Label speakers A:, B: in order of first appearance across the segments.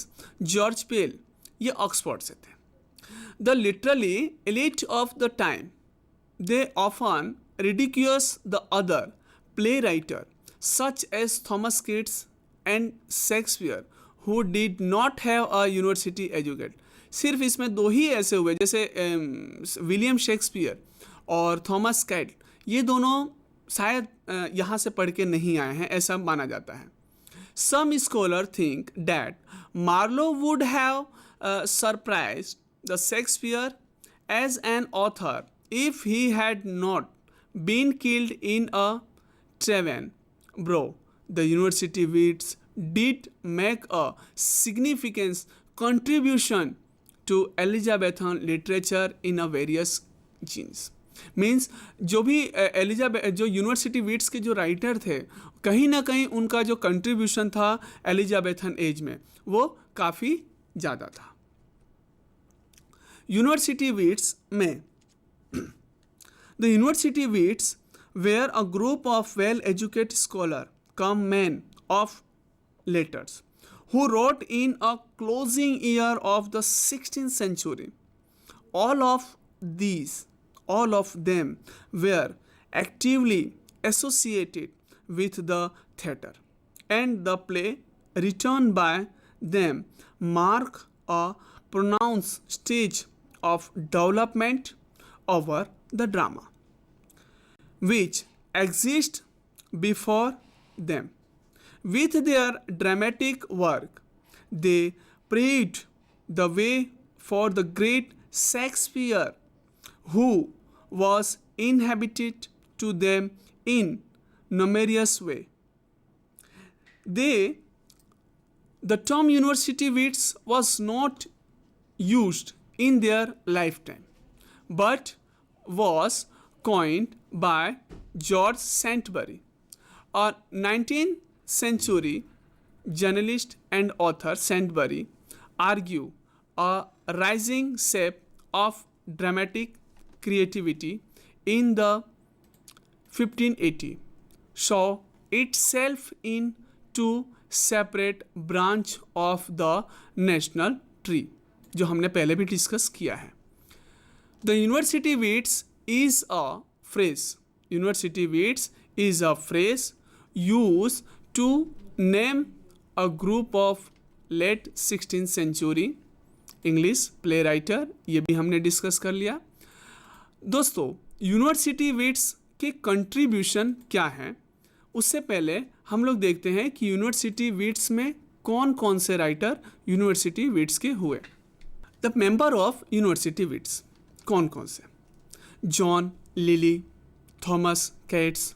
A: George पेल, ये Oxford से थे. The literally elite of the time, they often ridicule the other playwrights such as Thomas Keats and Shakespeare who did not have a university education. सिर्फ इसमें दो ही ऐसे हुए जैसे विलियम शेक्सपियर और थॉमस कैट, ये दोनों शायद यहाँ से पढ़ के नहीं आए हैं, ऐसा माना जाता है. Some scholars think that Marlowe would have surprised the Shakespeare as an author if he had not been killed in a tavern. Bro, the university wits did make a significant contribution to Elizabethan literature in a various genres. Means जो भी जो university wits के जो writer थे, कहीं ना कहीं उनका जो कंट्रीब्यूशन था एलिजाबेथन एज में वो काफ़ी ज़्यादा था. यूनिवर्सिटी विट्स में the university Wits were a group of well educated scholar cum man of letters who wrote in a closing year of the 16th century. All of them were actively associated with the theatre, and the play written by them mark a pronounced stage of development over the drama which exists before them. With their dramatic work, they paved the way for the great Shakespeare, who was inhabited to them in numerous way. The term university wits was not used in their lifetime, but was coined by George Santbury, a 19th century journalist and author. Santbury argued a rising shape of dramatic creativity in the 1580 saw itself in two separate branch of the national tree, जो हमने पहले भी discuss किया है. The university wits is a phrase. University wits is a phrase used to name a group of late 16th century English playwriter. ये भी हमने discuss कर लिया. दोस्तों, यूनिवर्सिटी विट्स के कंट्रीब्यूशन क्या हैं, उससे पहले हम लोग देखते हैं कि यूनिवर्सिटी विट्स में कौन कौन से राइटर यूनिवर्सिटी विट्स के हुए. The member of university wits कौन कौन से? John Lyly, Thomas Kyd,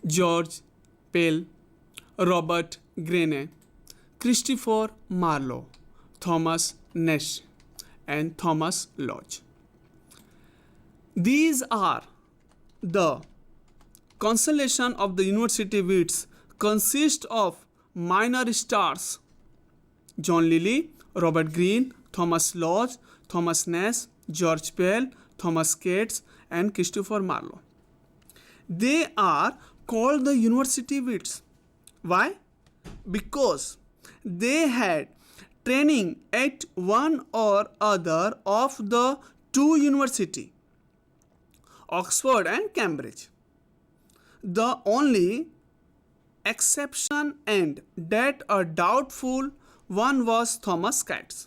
A: George Peele, Robert Greene, Christopher Marlowe, Thomas Nashe and Thomas Lodge. These are the constellation of the university wits consist of minor stars: John Lilly, Robert Greene, Thomas Lodge, Thomas Nash, George Pell, Thomas Keats and Christopher Marlowe. They are called the university wits. Why? Because they had training at one or other of the two universities, Oxford and Cambridge. The only exception, and that a doubtful one, was Thomas Keats.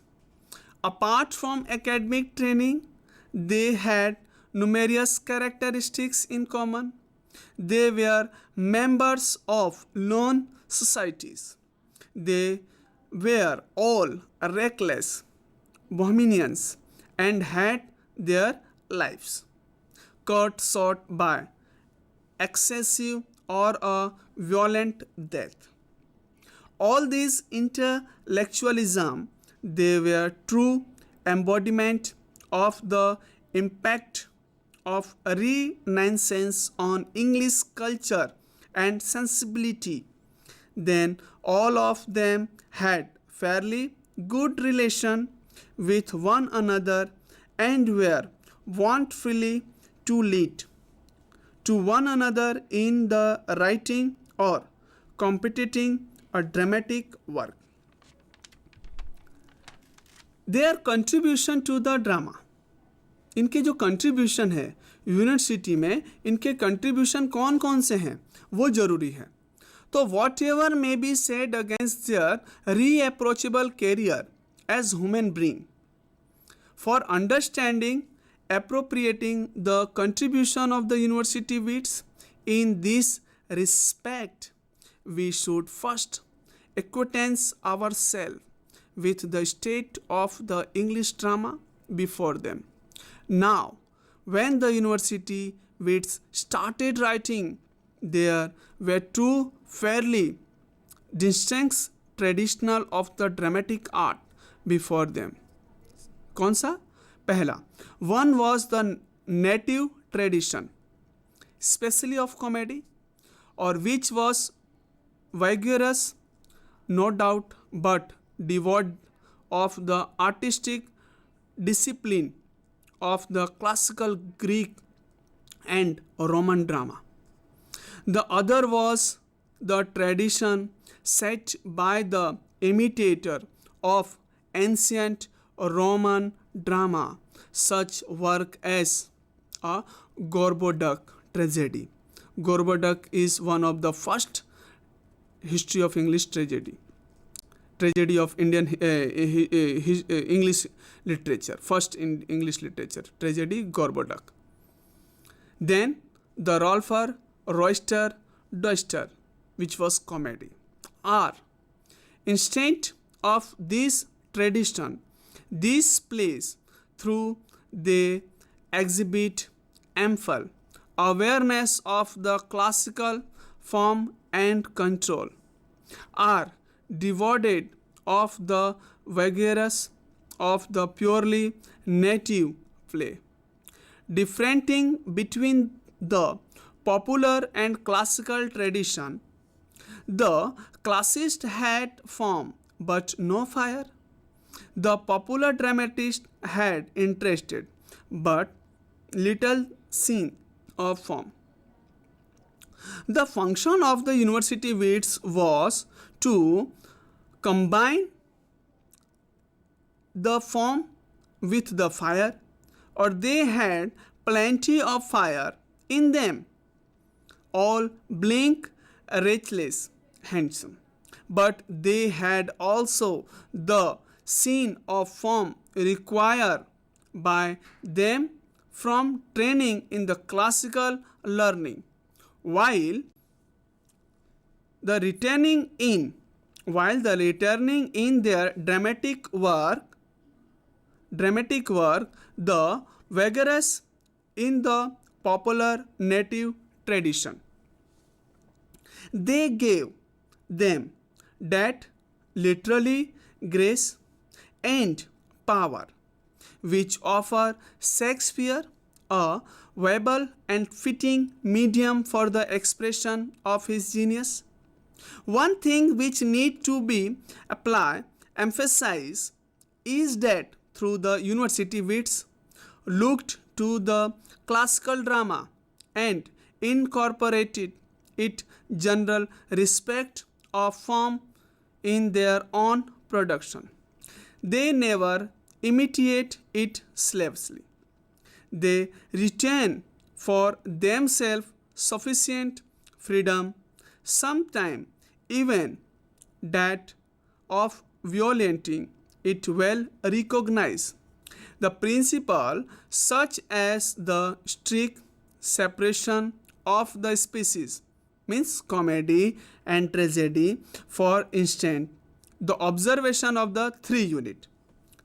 A: Apart from academic training, they had numerous characteristics in common. They were members of known societies. They were all reckless bohemians and had their lives cut short by excessive or a violent death. All this intellectualism, they were true embodiment of the impact of Renaissance on English culture and sensibility. Then all of them had fairly good relation with one another and were wont freely to lead to one another in the writing or competing a dramatic work. Their contribution to the drama, इनके जो contribution है university में, इनके contribution कौन कौन से हैं वो जरूरी है. तो whatever may be said against their reproachable career as human being, for understanding appropriating the contribution of the university wits in this respect, we should first acquaintance ourselves with the state of the English drama before them. Now, when the university wits started writing, there were two fairly distinct traditional of the dramatic art before them. कौन सा? पहला, one was the native tradition specially of comedy, और which was vigorous no doubt but devoid of the artistic discipline of the classical Greek and Roman drama. The other was the tradition set by the imitator of ancient Roman drama, such work as a Gorboduc tragedy. Gorboduc is one of the first history of English tragedy of Indian English literature, first in English literature, tragedy Gorboduc. Then the Rolfer Royster Doyster, which was comedy, are instead of this tradition. These plays, through they exhibit ample awareness of the classical form and control, are devoid of the vagaries of the purely native play. Differentiating between the popular and classical tradition, the classicist had form but no fire. The popular dramatist had interested but little scene of form. The function of the university wits was to combine the form with the fire, or they had plenty of fire in them, all blink restless handsome, but they had also the scene of form required by them from training in the classical learning, while the returning in their dramatic work, the vigorous in the popular native tradition. They gave them that literally grace and power which offer Shakespeare a viable and fitting medium for the expression of his genius. One thing which need to be emphasized is that through the university wits looked to the classical drama and incorporated its general respect of form in their own production. They never imitate it slavishly. They retain for themselves sufficient freedom, sometimes even that of violating it well recognize the principle, such as the strict separation of the species, means comedy and tragedy. For instance, the observation of the three unit,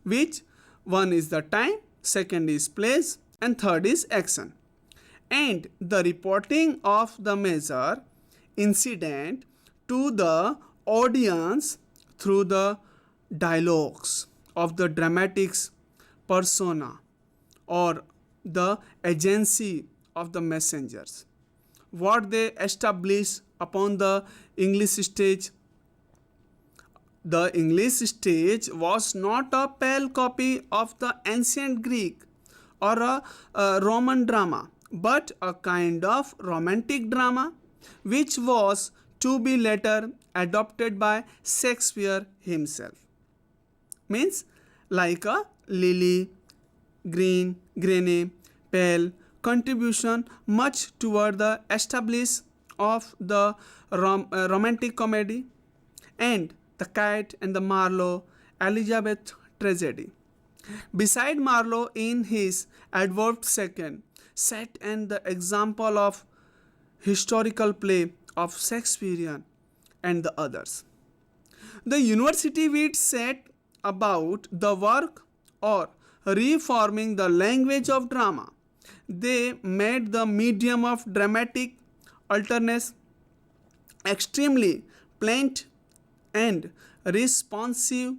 A: which one is the time, second is place, and third is action, and the reporting of the major incident to the audience through the dialogues of the dramatics persona or the agency of the messengers. What they establish upon the English stage. The English stage was not a pale copy of the ancient Greek or a Roman drama, but a kind of romantic drama which was to be later adopted by Shakespeare himself. Means like a Lily, Grene, Pale contribution much toward the establishment of the romantic comedy, and The Cat and the Marlowe Elizabeth tragedy. Beside Marlowe in his Edward II set and the example of historical play of Shakespeare and the others. The university which set about the work or reforming the language of drama. They made the medium of dramatic alterness extremely plain and responsive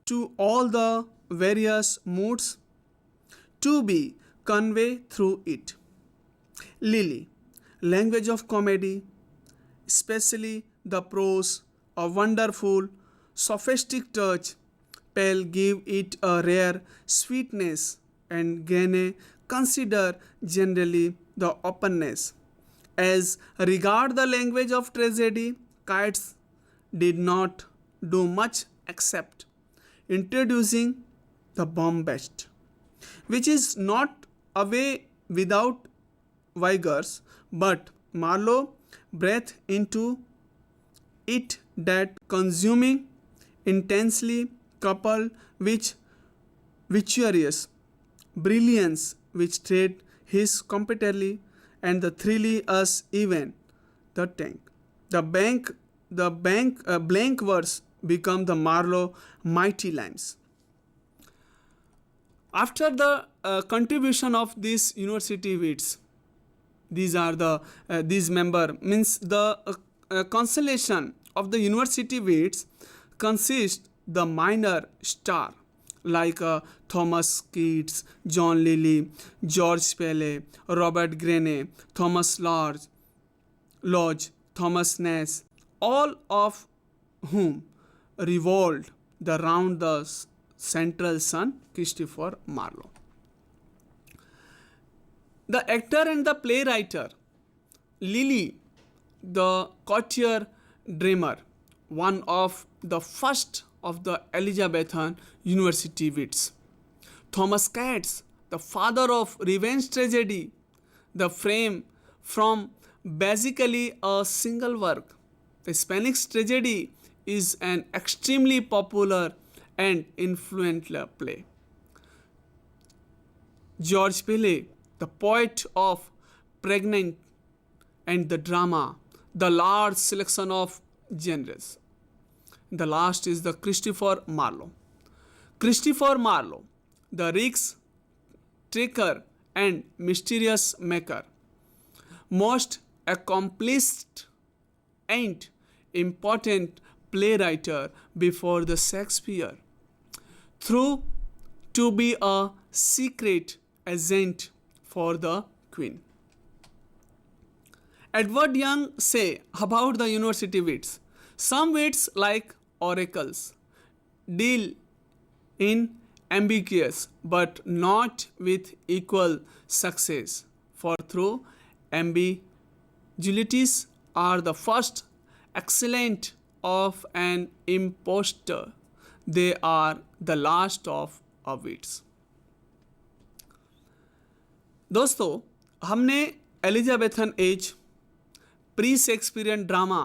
A: to all the various moods to be conveyed through it. Lily, language of comedy, especially the prose, a wonderful, sophistic touch. Pale give it a rare sweetness, and Gene consider generally the openness. As regard the language of tragedy, Keats did not do much except introducing the bombast, which is not away without vigors, but Marlowe breathed into it that consuming intensely coupled with victorious brilliance which trade his competently and the thrilly us even the tank. Blank verse become the Marlowe mighty lines. After the contribution of these university wits, these are the these member means the constellation of the university wits consists the minor star like Thomas Keats, John Lilly, George Pele, Robert Greene, Thomas Lodge, Thomas Nash, all of whom revolved around the central sun, Christopher Marlowe. The actor and the playwright, Lily, the courtier dreamer, one of the first of the Elizabethan university wits. Thomas Keats, the father of revenge tragedy, the frame from basically a single work. The Spanish tragedy is an extremely popular and influential play. George Pele, the poet of pregnant and the drama, the large selection of genres. The last is the Christopher Marlowe. Christopher Marlowe, the risk taker and mysterious maker, most accomplished and important playwright before the Shakespeare, through to be a secret agent for the Queen. Edward Young say about the university wits, some wits like oracles deal in ambiguous but not with equal success, for through ambiguities are the first excellent of an impostor, they are the last of a wits. दोस्तों, हमने Elizabethan age, pre Shakespearean drama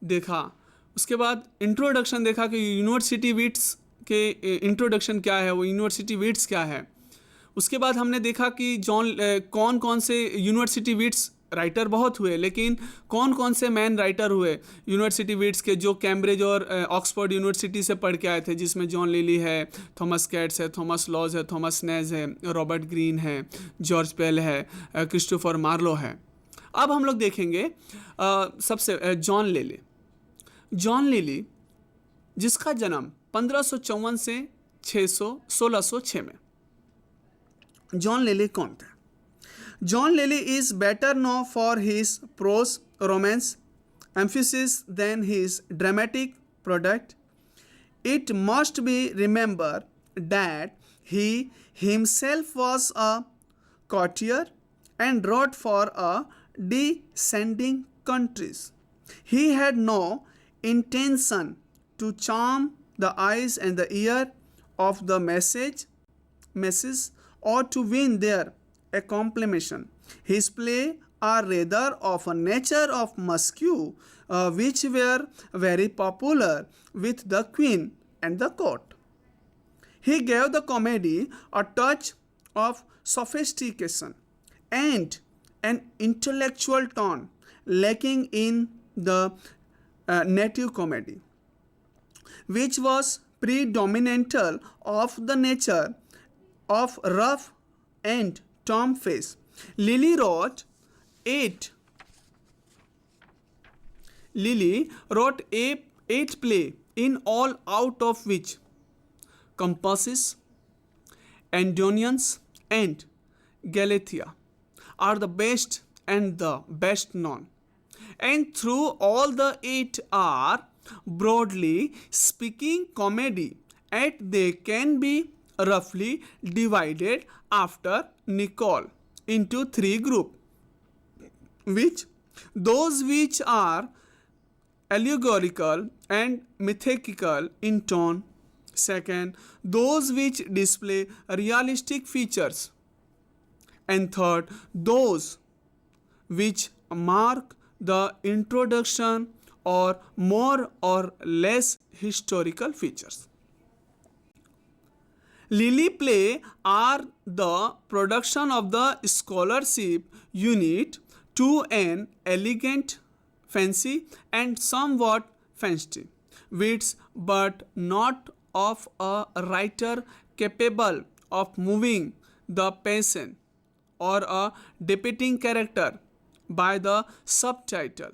A: देखा, उसके बाद introduction देखा कि university wits के introduction क्या है, वो यूनिवर्सिटी विट्स क्या है. उसके बाद हमने देखा कि कौन कौन से यूनिवर्सिटी विट्स राइटर बहुत हुए, लेकिन कौन कौन से मैन राइटर हुए यूनिवर्सिटी विट्स के जो कैम्ब्रिज और ऑक्सफोर्ड यूनिवर्सिटी से पढ़ के आए थे, जिसमें जॉन लिली है, थॉमस कैट्स है, थॉमस लॉज है, थॉमस नेज है, रॉबर्ट ग्रीन है, जॉर्ज पेल है, क्रिस्टोफर मार्लो है. अब हम लोग देखेंगे सबसे जॉन लिली जिसका जन्म 1554 से 1606 में. जॉन लिली कौन था? John Lilly is better known for his prose romance emphasis than his dramatic product. It must be remembered that he himself was a courtier and wrote for a descending countries. He had no intention to charm the eyes and the ear of the message or to win their acclamation. His play are rather of a nature of masque, which were very popular with the queen and the court. He gave the comedy a touch of sophistication and an intellectual tone lacking in the native comedy, which was predominantal of the nature of rough and Tom face. Lily wrote eight. Lily wrote eight play in all, out of which Compasses, Andonians, and Galatea are the best and the best known. And through all the eight are, broadly speaking, comedy, and they can be roughly divided after Nicole into three groups, which those which are allegorical and mythical in tone. Second, those which display realistic features. And third, those which mark the introduction or more or less historical features. Lily play are the production of the scholarship unit to an elegant, fancy, and somewhat fancy wits, but not of a writer capable of moving the patient or a depicting character by the subtitle.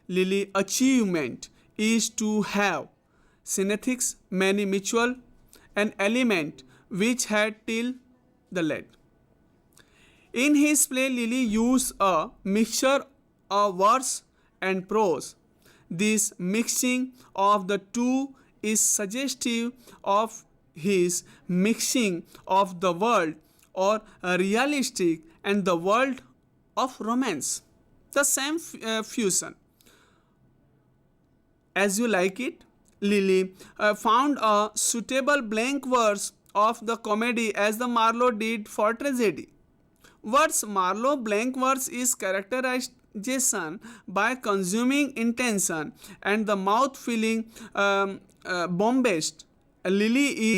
A: Lily achievement is to have synthesis many mutual an element which had till the lead. In his play, Lily used a mixture of verse and prose. This mixing of the two is suggestive of his mixing of the world or realistic and the world of romance. The same fusion. As you like it, Lily found a suitable blank verse of the comedy as the Marlowe did for tragedy. Words Marlowe blank verse is characterization by consuming intention and the mouth feeling bombast. Lily is